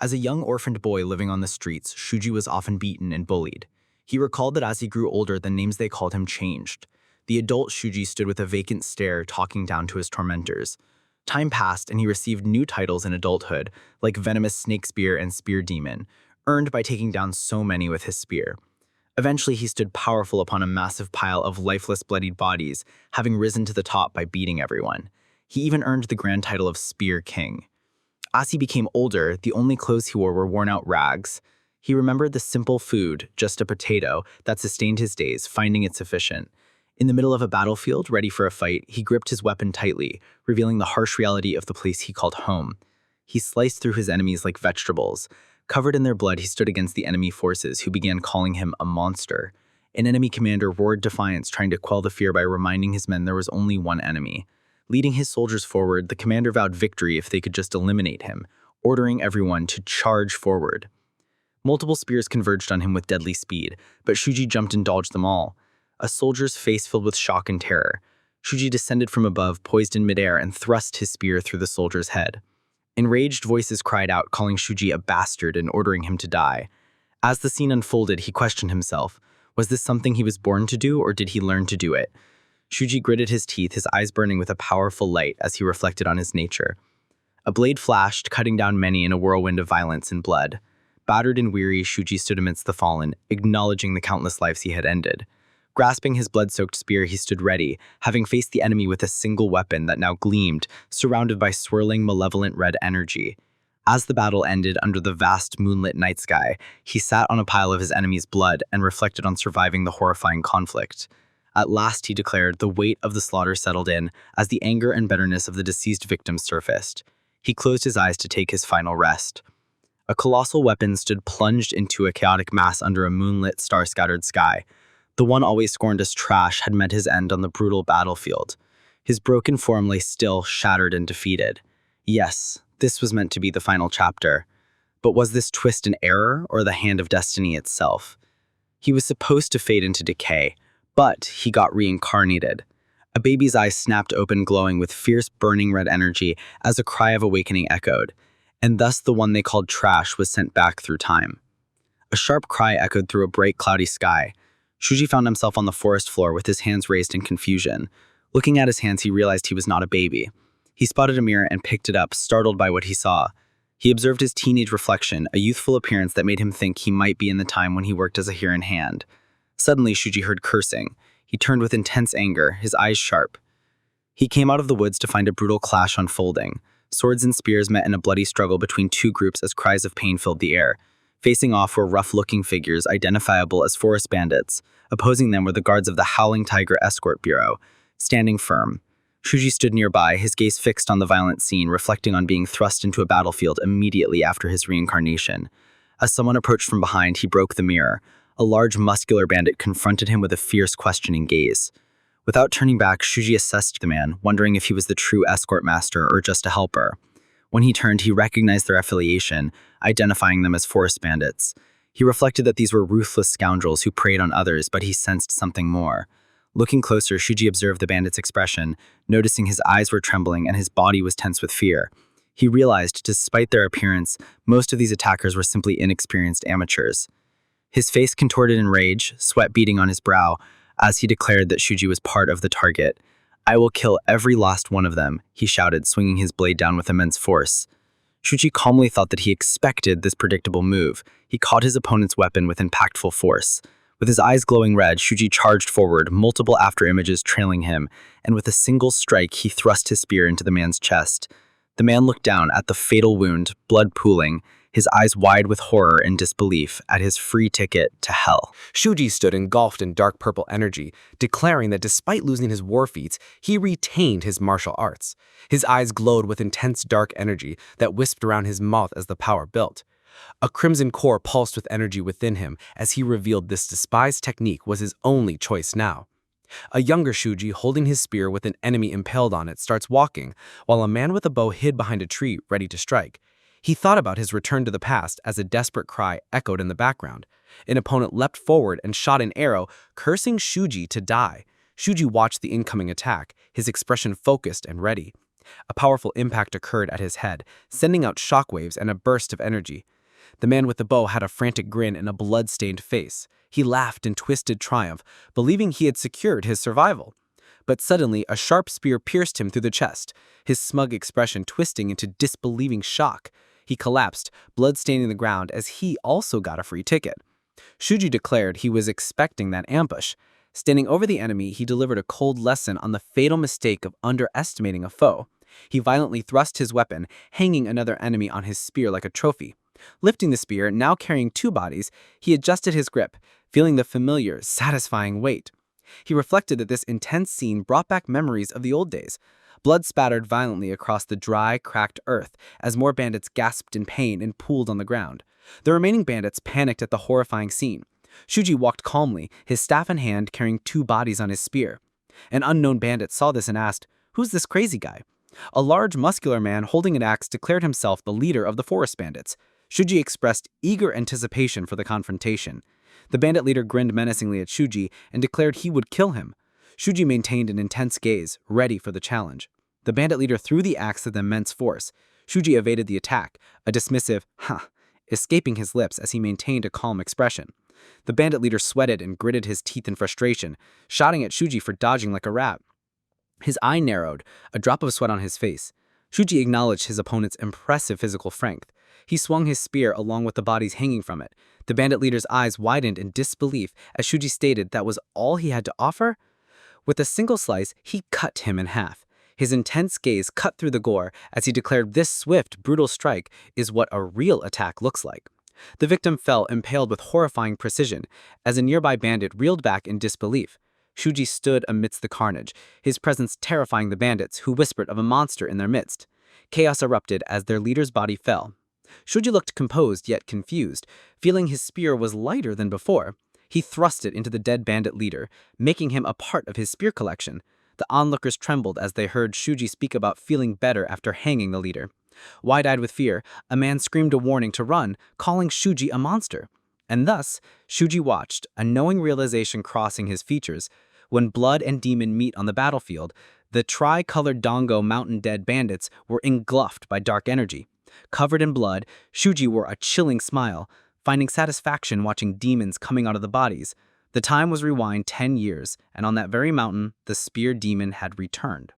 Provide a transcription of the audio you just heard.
As a young orphaned boy living on the streets, Shuji was often beaten and bullied. He recalled that as he grew older, the names they called him changed. The adult Shuji stood with a vacant stare, talking down to his tormentors. Time passed, and he received new titles in adulthood, like Venomous Snake Spear and Spear Demon, earned by taking down so many with his spear. Eventually, he stood powerful upon a massive pile of lifeless, bloodied bodies, having risen to the top by beating everyone. He even earned the grand title of Spear King. As he became older, the only clothes he wore were worn-out rags. He remembered the simple food, just a potato, that sustained his days, finding it sufficient. In the middle of a battlefield, ready for a fight, he gripped his weapon tightly, revealing the harsh reality of the place he called home. He sliced through his enemies like vegetables. Covered in their blood, he stood against the enemy forces, who began calling him a monster. An enemy commander roared defiance, trying to quell the fear by reminding his men there was only one enemy. Leading his soldiers forward, the commander vowed victory if they could just eliminate him, ordering everyone to charge forward. Multiple spears converged on him with deadly speed, but Shuji jumped and dodged them all. A soldier's face filled with shock and terror. Shuji descended from above, poised in midair, and thrust his spear through the soldier's head. Enraged voices cried out, calling Shuji a bastard and ordering him to die. As the scene unfolded, he questioned himself. Was this something he was born to do, or did he learn to do it? Shuji gritted his teeth, his eyes burning with a powerful light as he reflected on his nature. A blade flashed, cutting down many in a whirlwind of violence and blood. Battered and weary, Shuji stood amidst the fallen, acknowledging the countless lives he had ended. Grasping his blood-soaked spear, he stood ready, having faced the enemy with a single weapon that now gleamed, surrounded by swirling, malevolent red energy. As the battle ended under the vast moonlit night sky, he sat on a pile of his enemy's blood and reflected on surviving the horrifying conflict. At last, he declared, the weight of the slaughter settled in as the anger and bitterness of the deceased victims surfaced. He closed his eyes to take his final rest. A colossal weapon stood plunged into a chaotic mass under a moonlit, star-scattered sky. The one always scorned as trash had met his end on the brutal battlefield. His broken form lay still, shattered and defeated. Yes, this was meant to be the final chapter. But was this twist an error or the hand of destiny itself? He was supposed to fade into decay, but he got reincarnated. A baby's eyes snapped open, glowing with fierce, burning red energy as a cry of awakening echoed, and thus the one they called trash was sent back through time. A sharp cry echoed through a bright, cloudy sky. Shuji found himself on the forest floor with his hands raised in confusion. Looking at his hands, he realized he was not a baby. He spotted a mirror and picked it up, startled by what he saw. He observed his teenage reflection, a youthful appearance that made him think he might be in the time when he worked as a hero in hand. Suddenly, Shuji heard cursing. He turned with intense anger, his eyes sharp. He came out of the woods to find a brutal clash unfolding. Swords and spears met in a bloody struggle between two groups as cries of pain filled the air. Facing off were rough-looking figures identifiable as forest bandits. Opposing them were the guards of the Howling Tiger Escort Bureau, standing firm. Shuji stood nearby, his gaze fixed on the violent scene, reflecting on being thrust into a battlefield immediately after his reincarnation. As someone approached from behind, he broke the mirror. A large, muscular bandit confronted him with a fierce, questioning gaze. Without turning back, Shuji assessed the man, wondering if he was the true escort master or just a helper. When he turned, he recognized their affiliation, identifying them as forest bandits. He reflected that these were ruthless scoundrels who preyed on others, but he sensed something more. Looking closer, Shuji observed the bandit's expression, noticing his eyes were trembling and his body was tense with fear. He realized, despite their appearance, most of these attackers were simply inexperienced amateurs. His face contorted in rage, sweat beading on his brow, as he declared that Shuji was part of the target. "I will kill every last one of them," he shouted, swinging his blade down with immense force. Shuji calmly thought that he expected this predictable move. He caught his opponent's weapon with impactful force. With his eyes glowing red, Shuji charged forward, multiple afterimages trailing him, and with a single strike, he thrust his spear into the man's chest. The man looked down at the fatal wound, blood pooling, his eyes wide with horror and disbelief at his free ticket to hell. Shuji stood engulfed in dark purple energy, declaring that despite losing his war feats, he retained his martial arts. His eyes glowed with intense dark energy that wisped around his mouth as the power built. A crimson core pulsed with energy within him as he revealed this despised technique was his only choice now. A younger Shuji, holding his spear with an enemy impaled on it, starts walking, while a man with a bow hid behind a tree, ready to strike. He thought about his return to the past as a desperate cry echoed in the background. An opponent leapt forward and shot an arrow, cursing Shuji to die. Shuji watched the incoming attack, his expression focused and ready. A powerful impact occurred at his head, sending out shockwaves and a burst of energy. The man with the bow had a frantic grin and a blood-stained face. He laughed in twisted triumph, believing he had secured his survival. But suddenly, a sharp spear pierced him through the chest, his smug expression twisting into disbelieving shock. He collapsed, blood staining the ground as he also got a free ticket. Shuji declared he was expecting that ambush. Standing over the enemy, he delivered a cold lesson on the fatal mistake of underestimating a foe. He violently thrust his weapon, hanging another enemy on his spear like a trophy. Lifting the spear, now carrying two bodies, he adjusted his grip, feeling the familiar, satisfying weight. He reflected that this intense scene brought back memories of the old days. Blood spattered violently across the dry, cracked earth as more bandits gasped in pain and pooled on the ground. The remaining bandits panicked at the horrifying scene. Shuji walked calmly, his staff in hand, carrying two bodies on his spear. An unknown bandit saw this and asked, "Who's this crazy guy?" A large, muscular man holding an axe declared himself the leader of the forest bandits. Shuji expressed eager anticipation for the confrontation. The bandit leader grinned menacingly at Shuji and declared he would kill him. Shuji maintained an intense gaze, ready for the challenge. The bandit leader threw the axe with immense force. Shuji evaded the attack, a dismissive, "huh," escaping his lips as he maintained a calm expression. The bandit leader sweated and gritted his teeth in frustration, shouting at Shuji for dodging like a rat. His eye narrowed, a drop of sweat on his face. Shuji acknowledged his opponent's impressive physical strength. He swung his spear along with the bodies hanging from it. The bandit leader's eyes widened in disbelief as Shuji stated that was all he had to offer. With a single slice, he cut him in half. His intense gaze cut through the gore as he declared this swift, brutal strike is what a real attack looks like. The victim fell impaled with horrifying precision as a nearby bandit reeled back in disbelief. Shuji stood amidst the carnage, his presence terrifying the bandits, who whispered of a monster in their midst. Chaos erupted as their leader's body fell. Shuji looked composed yet confused, feeling his spear was lighter than before. He thrust it into the dead bandit leader, making him a part of his spear collection. The onlookers trembled as they heard Shuji speak about feeling better after hanging the leader. Wide-eyed with fear, a man screamed a warning to run, calling Shuji a monster. And thus, Shuji watched, a knowing realization crossing his features. When blood and demon meet on the battlefield, the tri-colored Dongo Mountain Dead bandits were engulfed by dark energy. Covered in blood, Shuji wore a chilling smile, finding satisfaction watching demons coming out of the bodies. The time was rewind 10 years, and on that very mountain, the spear demon had returned.